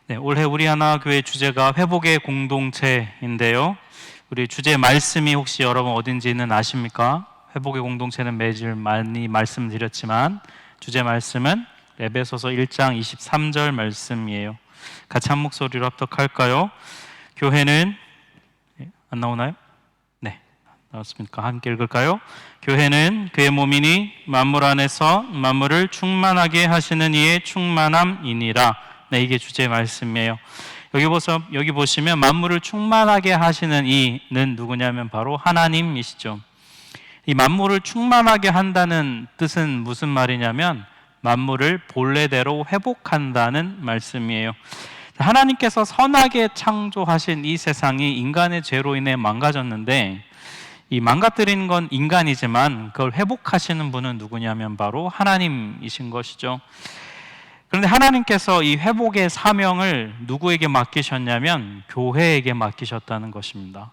네, 올해 우리 하나 교회 주제가 회복의 공동체인데요. 우리 주제 말씀이 혹시 여러분 어딘지는 아십니까? 회복의 공동체는 매주 많이 말씀드렸지만 주제 말씀은 에베소서 1장 23절 말씀이에요. 같이 한 목소리로 합독할까요? 교회는 안 나오나요? 네, 나왔습니까? 함께 읽을까요? 교회는 그의 몸이니 만물 안에서 만물을 충만하게 하시는 이의 충만함이니라. 네, 이게 주제 말씀이에요. 여기 보시면 만물을 충만하게 하시는 이는 누구냐면 바로 하나님이시죠. 이 만물을 충만하게 한다는 뜻은 무슨 말이냐면 만물을 본래대로 회복한다는 말씀이에요. 하나님께서 선하게 창조하신 이 세상이 인간의 죄로 인해 망가졌는데 이 망가뜨린 건 인간이지만 그걸 회복하시는 분은 누구냐면 바로 하나님이신 것이죠. 그런데 하나님께서 이 회복의 사명을 누구에게 맡기셨냐면 교회에게 맡기셨다는 것입니다.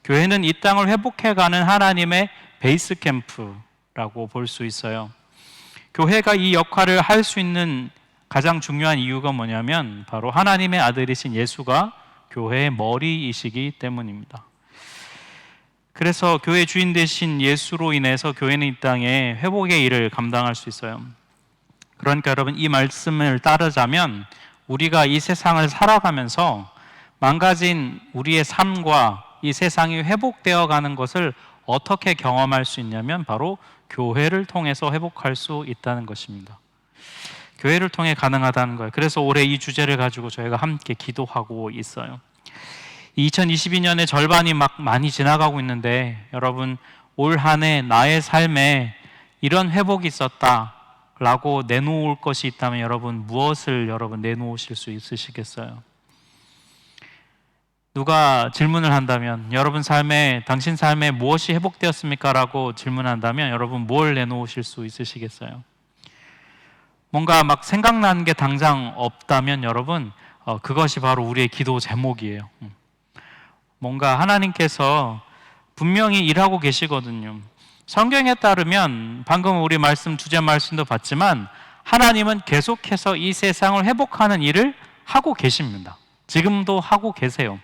교회는 이 땅을 회복해가는 하나님의 베이스 캠프라고 볼 수 있어요. 교회가 이 역할을 할 수 있는 가장 중요한 이유가 뭐냐면 바로 하나님의 아들이신 예수가 교회의 머리이시기 때문입니다. 그래서 교회 주인 되신 예수로 인해서 교회는 이 땅에 회복의 일을 감당할 수 있어요. 그러니까 여러분, 이 말씀을 따르자면 우리가 이 세상을 살아가면서 망가진 우리의 삶과 이 세상이 회복되어 가는 것을 어떻게 경험할 수 있냐면 바로 교회를 통해서 회복할 수 있다는 것입니다. 교회를 통해 가능하다는 거예요. 그래서 올해 이 주제를 가지고 저희가 함께 기도하고 있어요. 2022년의 절반이 막 많이 지나가고 있는데 여러분, 올 한 해 나의 삶에 이런 회복이 있었다 라고 내놓을 것이 있다면 여러분, 무엇을 여러분 내놓으실 수 있으시겠어요? 누가 질문을 한다면 여러분 삶에, 당신 삶에 무엇이 회복되었습니까? 라고 질문한다면 여러분 뭘 내놓으실 수 있으시겠어요? 뭔가 막 생각나는 게 당장 없다면 여러분 그것이 바로 우리의 기도 제목이에요. 뭔가 하나님께서 분명히 일하고 계시거든요. 성경에 따르면 방금 우리 주제 말씀도 봤지만 하나님은 계속해서 이 세상을 회복하는 일을 하고 계십니다. 지금도 하고 계세요.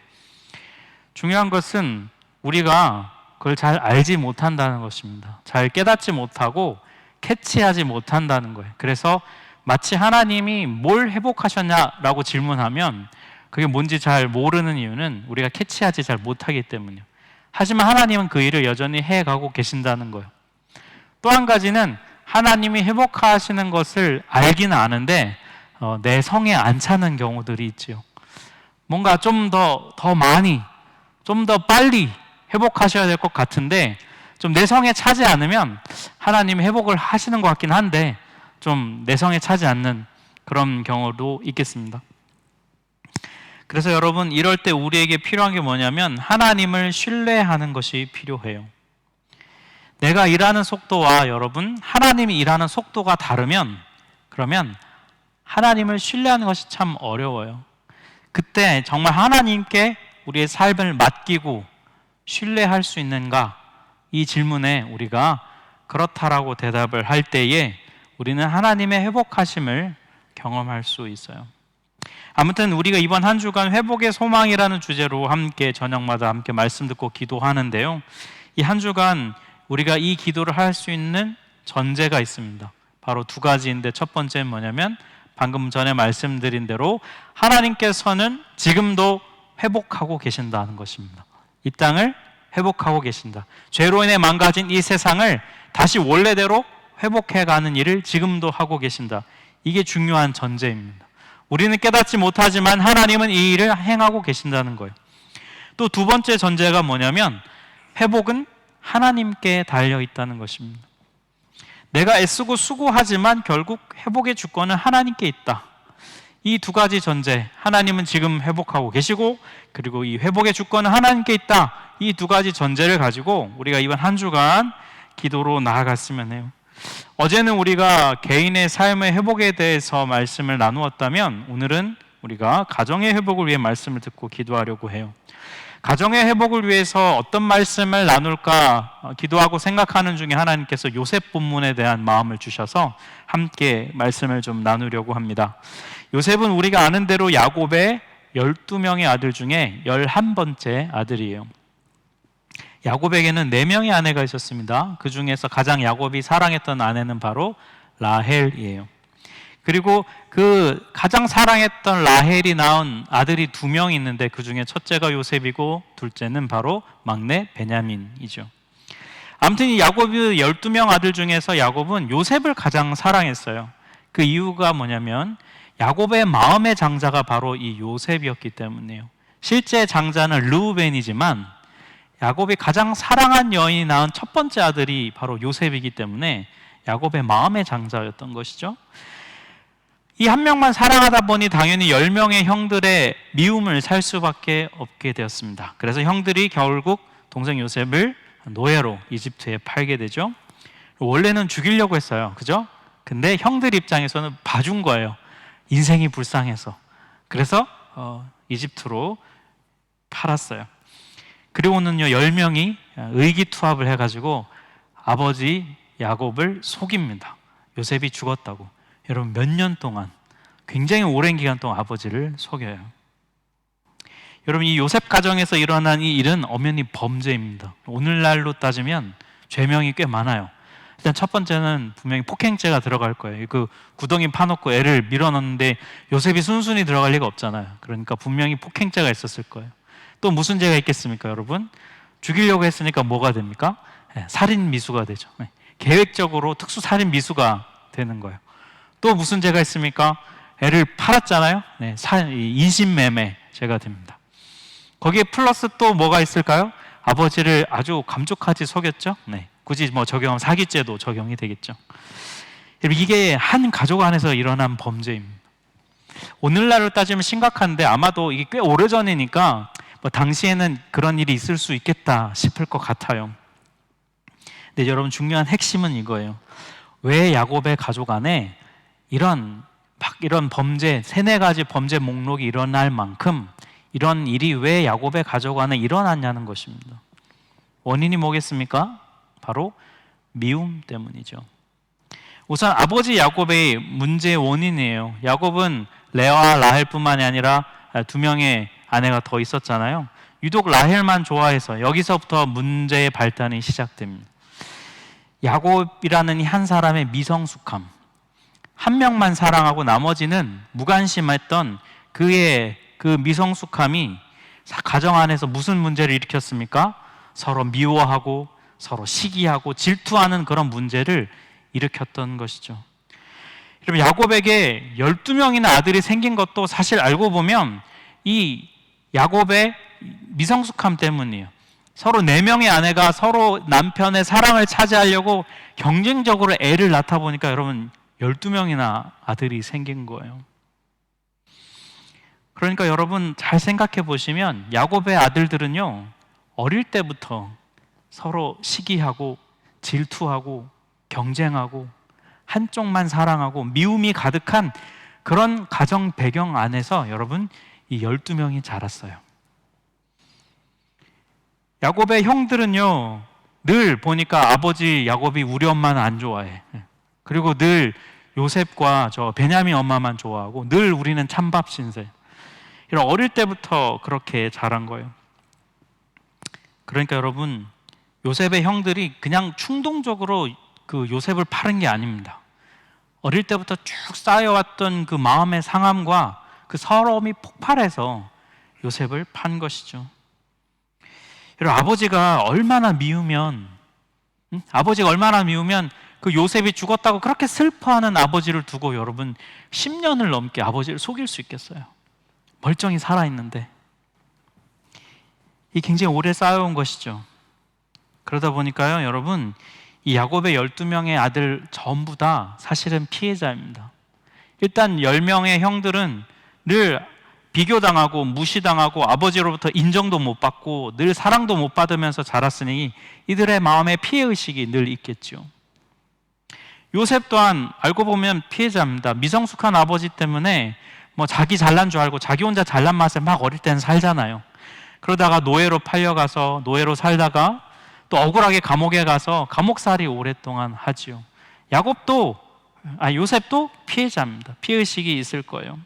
중요한 것은 우리가 그걸 잘 알지 못한다는 것입니다. 잘 깨닫지 못하고 캐치하지 못한다는 거예요. 그래서 마치 하나님이 뭘 회복하셨냐라고 질문하면 그게 뭔지 잘 모르는 이유는 우리가 캐치하지 잘 못하기 때문이에요. 하지만 하나님은 그 일을 여전히 해가고 계신다는 거예요. 또 한 가지는 하나님이 회복하시는 것을 알기는 아는데 내 성에 안 차는 경우들이 있지요. 뭔가 좀 더 많이, 좀 더 빨리 회복하셔야 될 것 같은데 좀 내 성에 차지 않으면 하나님이 회복을 하시는 것 같긴 한데 좀 내 성에 차지 않는 그런 경우도 있겠습니다. 그래서 여러분, 이럴 때 우리에게 필요한 게 뭐냐면 하나님을 신뢰하는 것이 필요해요. 내가 일하는 속도와 여러분 하나님이 일하는 속도가 다르면 그러면 하나님을 신뢰하는 것이 참 어려워요. 그때 정말 하나님께 우리의 삶을 맡기고 신뢰할 수 있는가? 이 질문에 우리가 그렇다라고 대답을 할 때에 우리는 하나님의 회복하심을 경험할 수 있어요. 아무튼 우리가 이번 한 주간 회복의 소망이라는 주제로 함께 저녁마다 함께 말씀 듣고 기도하는데요. 이 한 주간 우리가 이 기도를 할 수 있는 전제가 있습니다. 바로 두 가지인데 첫 번째는 뭐냐면 방금 전에 말씀드린 대로 하나님께서는 지금도 회복하고 계신다는 것입니다. 이 땅을 회복하고 계신다. 죄로 인해 망가진 이 세상을 다시 원래대로 회복해가는 일을 지금도 하고 계신다. 이게 중요한 전제입니다. 우리는 깨닫지 못하지만 하나님은 이 일을 행하고 계신다는 거예요. 또 두 번째 전제가 뭐냐면 회복은 하나님께 달려있다는 것입니다. 내가 애쓰고 수고하지만 결국 회복의 주권은 하나님께 있다. 이 두 가지 전제, 하나님은 지금 회복하고 계시고 그리고 이 회복의 주권은 하나님께 있다. 이 두 가지 전제를 가지고 우리가 이번 한 주간 기도로 나아갔으면 해요. 어제는 우리가 개인의 삶의 회복에 대해서 말씀을 나누었다면 오늘은 우리가 가정의 회복을 위해 말씀을 듣고 기도하려고 해요. 가정의 회복을 위해서 어떤 말씀을 나눌까 기도하고 생각하는 중에 하나님께서 요셉 본문에 대한 마음을 주셔서 함께 말씀을 좀 나누려고 합니다. 요셉은 우리가 아는 대로 야곱의 12명의 아들 중에 11번째 아들이에요. 야곱에게는 4명의 아내가 있었습니다. 그 중에서 가장 야곱이 사랑했던 아내는 바로 라헬이에요. 그리고 그 가장 사랑했던 라헬이 낳은 아들이 2명 있는데 그 중에 첫째가 요셉이고 둘째는 바로 막내 베냐민이죠. 아무튼 이 야곱의 12명 아들 중에서 야곱은 요셉을 가장 사랑했어요. 그 이유가 뭐냐면 야곱의 마음의 장자가 바로 이 요셉이었기 때문이에요. 실제 장자는 르우벤이지만 야곱이 가장 사랑한 여인이 낳은 첫 번째 아들이 바로 요셉이기 때문에 야곱의 마음의 장자였던 것이죠. 이 한 명만 사랑하다 보니 당연히 10명의 형들의 미움을 살 수밖에 없게 되었습니다. 그래서 형들이 결국 동생 요셉을 노예로 이집트에 팔게 되죠. 원래는 죽이려고 했어요. 그죠? 근데 형들 입장에서는 봐준 거예요. 인생이 불쌍해서. 그래서 이집트로 팔았어요. 그리고는요 10명이 의기투합을 해가지고 아버지 야곱을 속입니다. 요셉이 죽었다고. 여러분 몇 년 동안, 굉장히 오랜 기간 동안 아버지를 속여요. 여러분 이 요셉 가정에서 일어난 이 일은 엄연히 범죄입니다. 오늘날로 따지면 죄명이 꽤 많아요. 일단 첫 번째는 분명히 폭행죄가 들어갈 거예요. 그 구덩이 파놓고 애를 밀어넣는데 요셉이 순순히 들어갈 리가 없잖아요. 그러니까 분명히 폭행죄가 있었을 거예요. 또 무슨 죄가 있겠습니까, 여러분? 죽이려고 했으니까 뭐가 됩니까? 살인 미수가 되죠. 계획적으로 특수살인 미수가 되는 거예요. 또 무슨 죄가 있습니까? 애를 팔았잖아요. 인신매매 죄가 됩니다. 거기에 플러스 또 뭐가 있을까요? 아버지를 아주 감쪽같이 속였죠. 굳이 적용하면 사기죄도 적용이 되겠죠. 이게 한 가족 안에서 일어난 범죄입니다. 오늘날로 따지면 심각한데 아마도 이게 꽤 오래전이니까 당시에는 그런 일이 있을 수 있겠다 싶을 것 같아요. 근데 여러분 중요한 핵심은 이거예요. 왜 야곱의 가족 안에 이런 범죄, 3-4가지 범죄 목록이 일어날 만큼 이런 일이 왜 야곱의 가족 안에 일어났냐는 것입니다. 원인이 뭐겠습니까? 바로 미움 때문이죠. 우선 아버지 야곱의 문제의 원인이에요. 야곱은 레아와 라헬뿐만이 아니라 2명의 아내가 더 있었잖아요. 유독 라헬만 좋아해서 여기서부터 문제의 발단이 시작됩니다. 야곱이라는 이 한 사람의 미성숙함, 한 명만 사랑하고 나머지는 무관심했던 그의 그 미성숙함이 가정 안에서 무슨 문제를 일으켰습니까? 서로 미워하고 서로 시기하고 질투하는 그런 문제를 일으켰던 것이죠. 여러분 야곱에게 12명이나 아들이 생긴 것도 사실 알고 보면 이 야곱의 미성숙함 때문이에요. 서로 4명의 아내가 서로 남편의 사랑을 차지하려고 경쟁적으로 애를 낳다 보니까 여러분 12명이나 아들이 생긴 거예요. 그러니까 여러분 잘 생각해 보시면 야곱의 아들들은요 어릴 때부터 서로 시기하고 질투하고 경쟁하고 한쪽만 사랑하고 미움이 가득한 그런 가정 배경 안에서 여러분 이 12명이 자랐어요. 야곱의 형들은요 늘 보니까 아버지 야곱이 우리 엄마는 안 좋아해. 그리고 늘 요셉과 저 베냐민 엄마만 좋아하고 늘 우리는 찬밥 신세. 이런 어릴 때부터 그렇게 자란 거예요. 그러니까 여러분 요셉의 형들이 그냥 충동적으로 그 요셉을 파는 게 아닙니다. 어릴 때부터 쭉 쌓여왔던 그 마음의 상함과 그 서러움이 폭발해서 요셉을 판 것이죠. 여러분 아버지가 얼마나 미우면 그 요셉이 죽었다고 그렇게 슬퍼하는 아버지를 두고 여러분 10년을 넘게 아버지를 속일 수 있겠어요? 멀쩡히 살아있는데. 이 굉장히 오래 쌓여온 것이죠. 그러다 보니까요 여러분 이 야곱의 12명의 아들 전부 다 사실은 피해자입니다. 일단 10명의 형들은 늘 비교당하고 무시당하고 아버지로부터 인정도 못 받고 늘 사랑도 못 받으면서 자랐으니 이들의 마음에 피해의식이 늘 있겠죠. 요셉 또한 알고 보면 피해자입니다. 미성숙한 아버지 때문에 자기 잘난 줄 알고 자기 혼자 잘난 맛에 막 어릴 때는 살잖아요. 그러다가 노예로 팔려가서 노예로 살다가 또 억울하게 감옥에 가서 감옥살이 오랫동안 하지요. 요셉도 피해자입니다. 피해의식이 있을 거예요.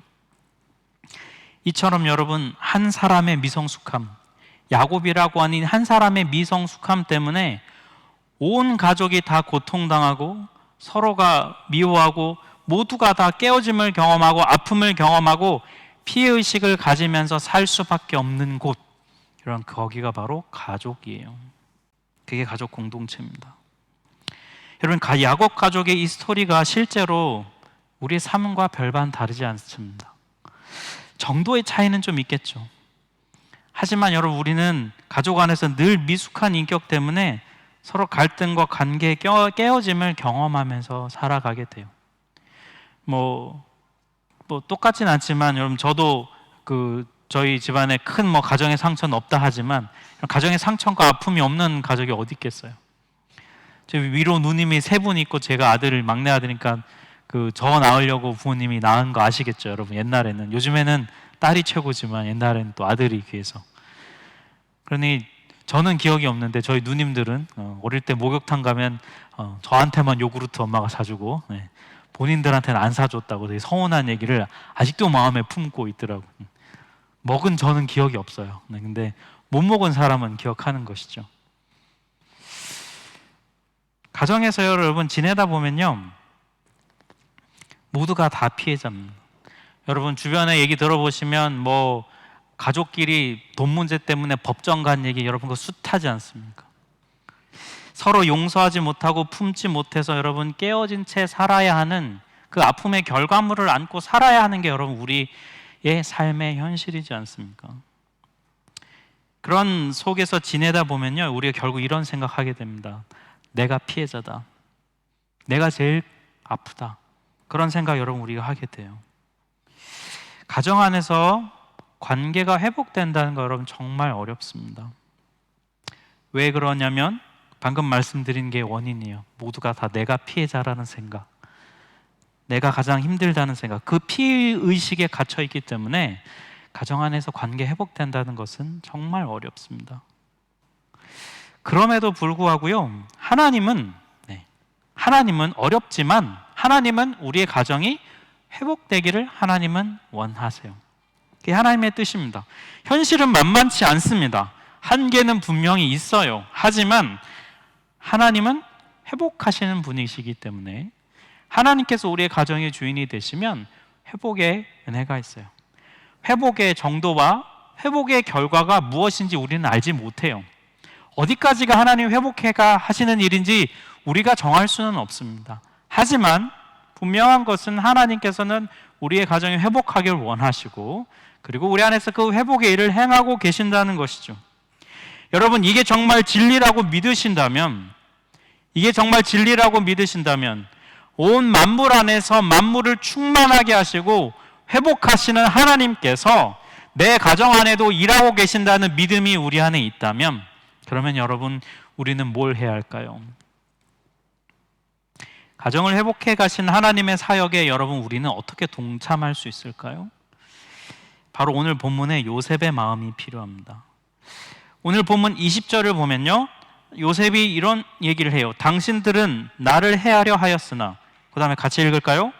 이처럼 여러분, 한 사람의 미성숙함, 야곱이라고 하는 한 사람의 미성숙함 때문에 온 가족이 다 고통당하고 서로가 미워하고 모두가 다 깨어짐을 경험하고 아픔을 경험하고 피해의식을 가지면서 살 수밖에 없는 곳, 이런 거기가 바로 가족이에요. 그게 가족 공동체입니다. 여러분, 야곱 가족의 이 스토리가 실제로 우리의 삶과 별반 다르지 않습니다. 정도의 차이는 좀 있겠죠. 하지만 여러분, 우리는 가족 안에서 늘 미숙한 인격 때문에 서로 갈등과 관계의 깨어짐을 경험하면서 살아가게 돼요. 똑같진 않지만 여러분, 저도 저희 집안에 큰 가정의 상처는 없다 하지만 가정의 상처과 아픔이 없는 가족이 어디 있겠어요? 저 위로 누님이 세 분 있고 제가 막내 아들이니까 저 낳으려고 부모님이 낳은 거 아시겠죠, 여러분? 옛날에는. 요즘에는 딸이 최고지만 옛날에는 또 아들이 귀해서. 그러니 저는 기억이 없는데 저희 누님들은 어릴 때 목욕탕 가면 저한테만 요구르트 엄마가 사주고 본인들한테는 안 사줬다고 되게 서운한 얘기를 아직도 마음에 품고 있더라고요. 먹은 저는 기억이 없어요. 근데 못 먹은 사람은 기억하는 것이죠. 가정에서 여러분 지내다 보면요, 모두가 다 피해자입니다. 여러분 주변에 얘기 들어보시면 가족끼리 돈 문제 때문에 법정 간 얘기 여러분 그거 숱하지 않습니까? 서로 용서하지 못하고 품지 못해서 여러분 깨어진 채 살아야 하는 그 아픔의 결과물을 안고 살아야 하는 게 여러분 우리의 삶의 현실이지 않습니까? 그런 속에서 지내다 보면요, 우리가 결국 이런 생각하게 됩니다. 내가 피해자다. 내가 제일 아프다. 그런 생각 여러분 우리가 하게 돼요. 가정 안에서 관계가 회복된다는 거 여러분 정말 어렵습니다. 왜 그러냐면 방금 말씀드린 게 원인이에요. 모두가 다 내가 피해자라는 생각, 내가 가장 힘들다는 생각, 그 피해의식에 갇혀있기 때문에 가정 안에서 관계 회복된다는 것은 정말 어렵습니다. 그럼에도 불구하고요, 하나님은 어렵지만 하나님은 우리의 가정이 회복되기를 하나님은 원하세요. 그게 하나님의 뜻입니다. 현실은 만만치 않습니다. 한계는 분명히 있어요. 하지만 하나님은 회복하시는 분이시기 때문에 하나님께서 우리의 가정의 주인이 되시면 회복의 은혜가 있어요. 회복의 정도와 회복의 결과가 무엇인지 우리는 알지 못해요. 어디까지가 하나님 회복해가 하시는 일인지 우리가 정할 수는 없습니다. 하지만 분명한 것은 하나님께서는 우리의 가정이 회복하길 원하시고 그리고 우리 안에서 그 회복의 일을 행하고 계신다는 것이죠. 여러분, 이게 정말 진리라고 믿으신다면 온 만물 안에서 만물을 충만하게 하시고 회복하시는 하나님께서 내 가정 안에도 일하고 계신다는 믿음이 우리 안에 있다면, 그러면 여러분, 우리는 뭘 해야 할까요? 가정을 회복해 가신 하나님의 사역에 여러분 우리는 어떻게 동참할 수 있을까요? 바로 오늘 본문에 요셉의 마음이 필요합니다. 오늘 본문 20절을 보면요, 요셉이 이런 얘기를 해요. 당신들은 나를 해하려 하였으나, 그 다음에 같이 읽을까요?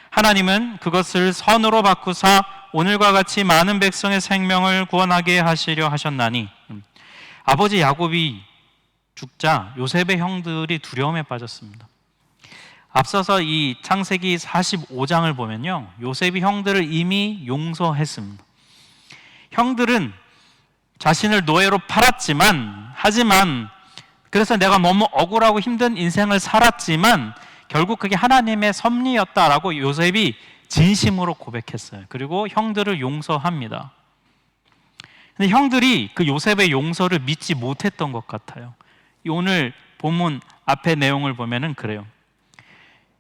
하나님은 그것을 선으로 바꾸사 오늘과 같이 많은 백성의 생명을 구원하게 하시려 하셨나니. 아버지 야곱이 죽자 요셉의 형들이 두려움에 빠졌습니다. 앞서서 이 창세기 45장을 보면요, 요셉이 형들을 이미 용서했습니다. 형들은 자신을 노예로 팔았지만, 그래서 내가 너무 억울하고 힘든 인생을 살았지만 결국 그게 하나님의 섭리였다라고 요셉이 진심으로 고백했어요. 그리고 형들을 용서합니다. 근데 형들이 그 요셉의 용서를 믿지 못했던 것 같아요. 오늘 본문 앞의 내용을 보면은 그래요.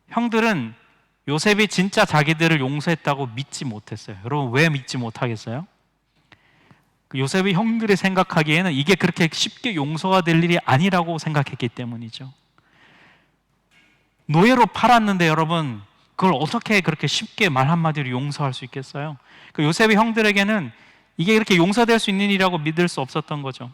형들은 요셉이 진짜 자기들을 용서했다고 믿지 못했어요. 여러분, 왜 믿지 못하겠어요? 요셉이 형들이 생각하기에는 이게 그렇게 쉽게 용서가 될 일이 아니라고 생각했기 때문이죠. 노예로 팔았는데 여러분, 그걸 어떻게 그렇게 쉽게 말 한마디로 용서할 수 있겠어요? 그 요셉의 형들에게는 이게 이렇게 용서될 수 있는 일이라고 믿을 수 없었던 거죠.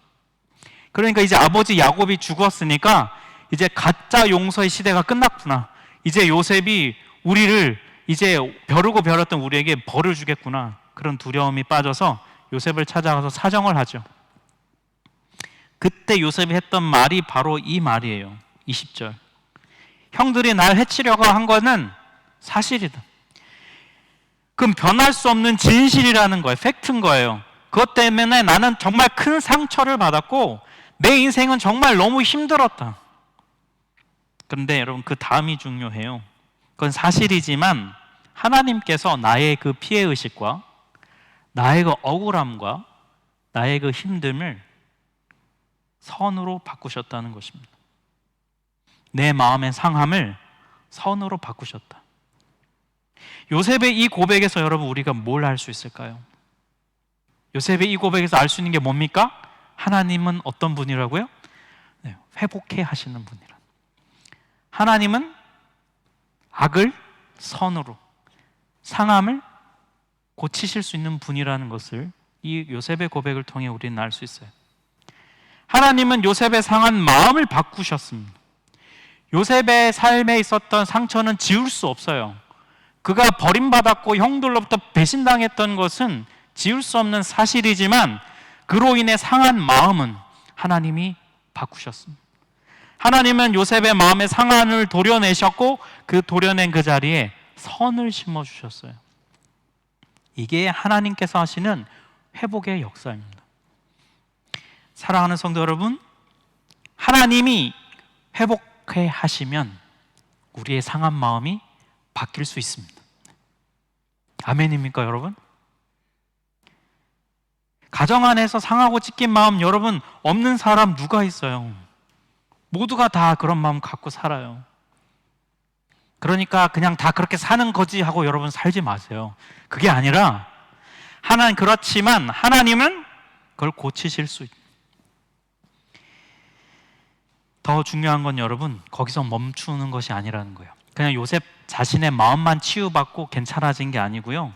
그러니까 이제 아버지 야곱이 죽었으니까 이제 가짜 용서의 시대가 끝났구나. 이제 요셉이 우리를 이제 벼르고 벼렸던 우리에게 벌을 주겠구나. 그런 두려움이 빠져서 요셉을 찾아가서 사정을 하죠. 그때 요셉이 했던 말이 바로 이 말이에요. 20절. 형들이 날 해치려고 한 거는 사실이다. 그럼 변할 수 없는 진실이라는 거예요. 팩트인 거예요. 그것 때문에 나는 정말 큰 상처를 받았고 내 인생은 정말 너무 힘들었다. 그런데 여러분, 그 다음이 중요해요. 그건 사실이지만 하나님께서 나의 그 피해의식과 나의 그 억울함과 나의 그 힘듦을 선으로 바꾸셨다는 것입니다. 내 마음의 상함을 선으로 바꾸셨다. 요셉의 이 고백에서 여러분, 우리가 뭘 알 수 있을까요? 요셉의 이 고백에서 알 수 있는 게 뭡니까? 하나님은 어떤 분이라고요? 네, 회복해 하시는 분이라. 하나님은 악을 선으로, 상함을 고치실 수 있는 분이라는 것을 이 요셉의 고백을 통해 우리는 알 수 있어요. 하나님은 요셉의 상한 마음을 바꾸셨습니다. 요셉의 삶에 있었던 상처는 지울 수 없어요. 그가 버림받았고 형들로부터 배신당했던 것은 지울 수 없는 사실이지만 그로 인해 상한 마음은 하나님이 바꾸셨습니다. 하나님은 요셉의 마음의 상한을 도려내셨고 그 도려낸 그 자리에 선을 심어주셨어요. 이게 하나님께서 하시는 회복의 역사입니다. 사랑하는 성도 여러분, 하나님이 회복해 하시면 우리의 상한 마음이 바뀔 수 있습니다. 아멘입니까, 여러분? 가정 안에서 상하고 찢긴 마음, 여러분, 없는 사람 누가 있어요? 모두가 다 그런 마음 갖고 살아요. 그러니까 그냥 다 그렇게 사는 거지 하고 여러분 살지 마세요. 그게 아니라 그렇지만 하나님은 그걸 고치실 수 있어요. 더 중요한 건 여러분, 거기서 멈추는 것이 아니라는 거예요. 그냥 요셉 자신의 마음만 치유받고 괜찮아진 게 아니고요,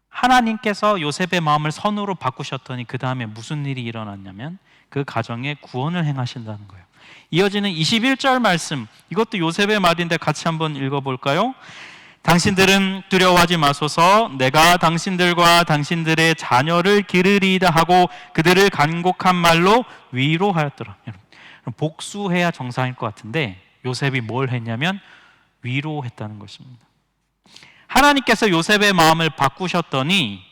하나님께서 요셉의 마음을 선으로 바꾸셨더니 그 다음에 무슨 일이 일어났냐면 그 가정에 구원을 행하신다는 거예요. 이어지는 21절 말씀, 이것도 요셉의 말인데 같이 한번 읽어볼까요? 당신들은 두려워하지 마소서. 내가 당신들과 당신들의 자녀를 기르리이다 하고 그들을 간곡한 말로 위로하였더라. 복수해야 정상일 것 같은데 요셉이 뭘 했냐면 위로했다는 것입니다. 하나님께서 요셉의 마음을 바꾸셨더니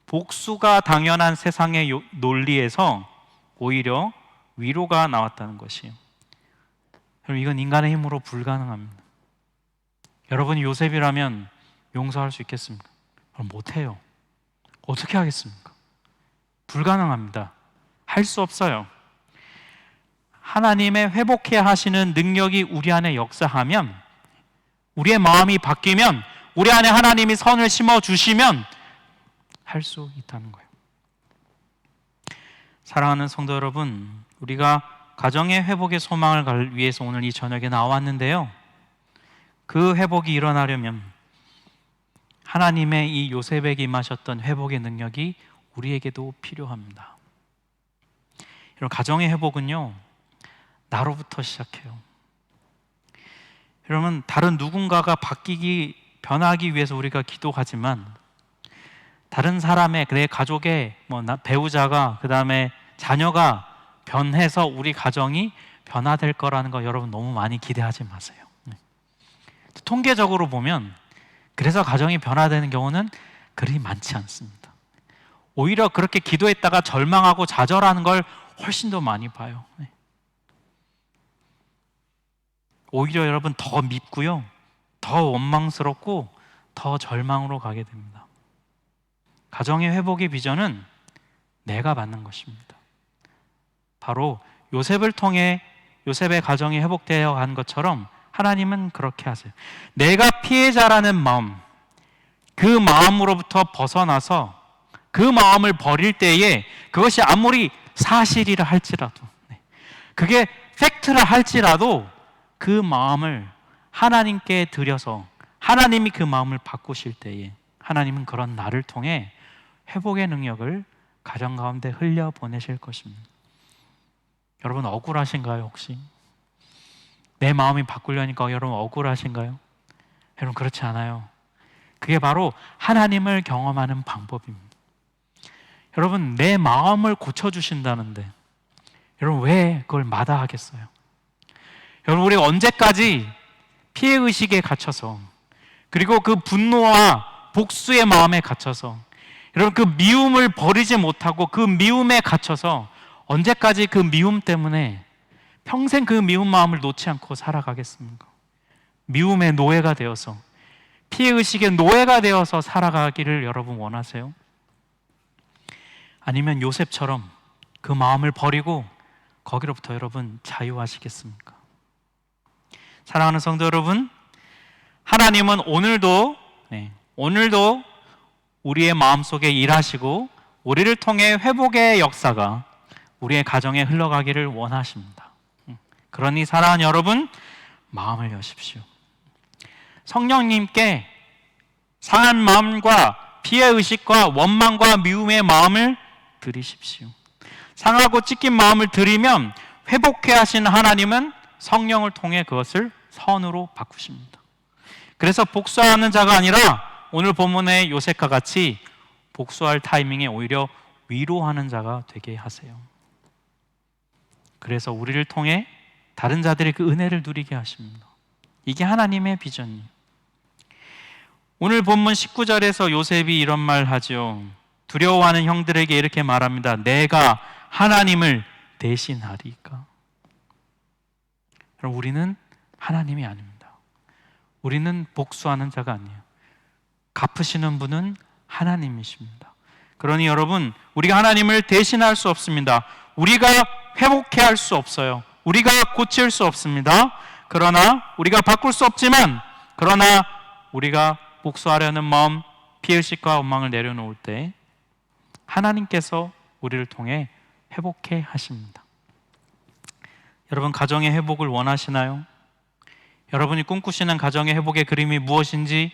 복수가 당연한 세상의 논리에서 오히려 위로가 나왔다는 것이에요. 여러분, 이건 인간의 힘으로 불가능합니다. 여러분이 요셉이라면 용서할 수 있겠습니까? 못해요. 어떻게 하겠습니까? 불가능합니다. 할 수 없어요. 하나님의 회복해 하시는 능력이 우리 안에 역사하면, 우리의 마음이 바뀌면, 우리 안에 하나님이 선을 심어주시면 할 수 있다는 거예요. 사랑하는 성도 여러분, 우리가 가정의 회복의 소망을 위해서 오늘 이 저녁에 나왔는데요, 그 회복이 일어나려면 하나님의 이 요셉에게 임하셨던 회복의 능력이 우리에게도 필요합니다. 여러분, 가정의 회복은요, 나로부터 시작해요. 여러분, 다른 누군가가 변하기 위해서 우리가 기도하지만 다른 사람의, 내 가족의 배우자가, 그 다음에 자녀가 변해서 우리 가정이 변화될 거라는 거 여러분 너무 많이 기대하지 마세요. 통계적으로 보면 그래서 가정이 변화되는 경우는 그리 많지 않습니다. 오히려 그렇게 기도했다가 절망하고 좌절하는 걸 훨씬 더 많이 봐요. 오히려 여러분 더 밉고요, 더 원망스럽고 더 절망으로 가게 됩니다. 가정의 회복의 비전은 내가 받는 것입니다. 바로 요셉을 통해 요셉의 가정이 회복되어 간 것처럼 하나님은 그렇게 하세요. 내가 피해자라는 마음, 그 마음으로부터 벗어나서 그 마음을 버릴 때에 그것이 아무리 사실이라 할지라도, 그게 팩트라 할지라도 그 마음을 하나님께 드려서 하나님이 그 마음을 바꾸실 때에 하나님은 그런 나를 통해 회복의 능력을 가정 가운데 흘려 보내실 것입니다. 여러분 억울하신가요 혹시? 내 마음이 바꾸려니까 여러분 억울하신가요? 여러분 그렇지 않아요. 그게 바로 하나님을 경험하는 방법입니다. 여러분 내 마음을 고쳐주신다는데 여러분 왜 그걸 마다하겠어요? 여러분 우리 언제까지 피해의식에 갇혀서 그리고 그 분노와 복수의 마음에 갇혀서 여러분 그 미움을 버리지 못하고 그 미움에 갇혀서 언제까지 그 미움 때문에 평생 그 미움 마음을 놓지 않고 살아가겠습니까? 미움의 노예가 되어서 피해의식의 노예가 되어서 살아가기를 여러분 원하세요? 아니면 요셉처럼 그 마음을 버리고 거기로부터 여러분 자유하시겠습니까? 사랑하는 성도 여러분, 하나님은 오늘도 우리의 마음속에 일하시고 우리를 통해 회복의 역사가 우리의 가정에 흘러가기를 원하십니다. 그러니 사랑하는 여러분, 마음을 여십시오. 성령님께 상한 마음과 피해의식과 원망과 미움의 마음을 드리십시오. 상하고 찢긴 마음을 드리면 회복해 하신 하나님은 성령을 통해 그것을 선으로 바꾸십니다. 그래서 복수하는 자가 아니라 오늘 본문의 요셉과 같이 복수할 타이밍에 오히려 위로하는 자가 되게 하세요. 그래서 우리를 통해 다른 자들이 그 은혜를 누리게 하십니다. 이게 하나님의 비전이에요. 오늘 본문 19절에서 요셉이 이런 말 하죠. 두려워하는 형들에게 이렇게 말합니다. 내가 하나님을 대신하리까? 그럼 우리는 하나님이 아닙니다. 우리는 복수하는 자가 아니에요. 갚으시는 분은 하나님이십니다. 그러니 여러분, 우리가 하나님을 대신할 수 없습니다. 우리가 회복해 할 수 없어요. 우리가 고칠 수 없습니다. 그러나 우리가 바꿀 수 없지만, 그러나 우리가 복수하려는 마음, 피해의식과 원망을 내려놓을 때 하나님께서 우리를 통해 회복해 하십니다. 여러분 가정의 회복을 원하시나요? 여러분이 꿈꾸시는 가정의 회복의 그림이 무엇인지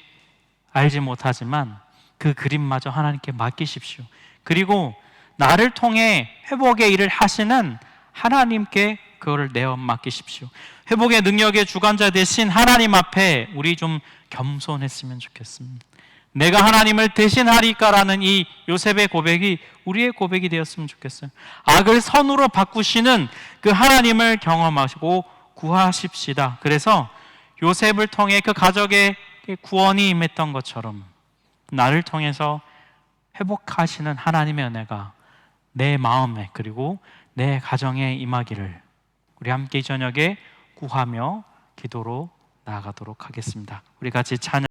알지 못하지만 그 그림마저 하나님께 맡기십시오. 그리고 나를 통해 회복의 일을 하시는 하나님께 그거를 내어 맡기십시오. 회복의 능력의 주관자 되신 하나님 앞에 우리 좀 겸손했으면 좋겠습니다. 내가 하나님을 대신하리까라는 이 요셉의 고백이 우리의 고백이 되었으면 좋겠어요. 악을 선으로 바꾸시는 그 하나님을 경험하시고 구하십시다. 그래서 요셉을 통해 그 가족의 구원이 임했던 것처럼 나를 통해서 회복하시는 하나님의 은혜가 내 마음에 그리고 내 가정에 임하기를 우리 함께 이 저녁에 구하며 기도로 나아가도록 하겠습니다. 우리 같이 찬양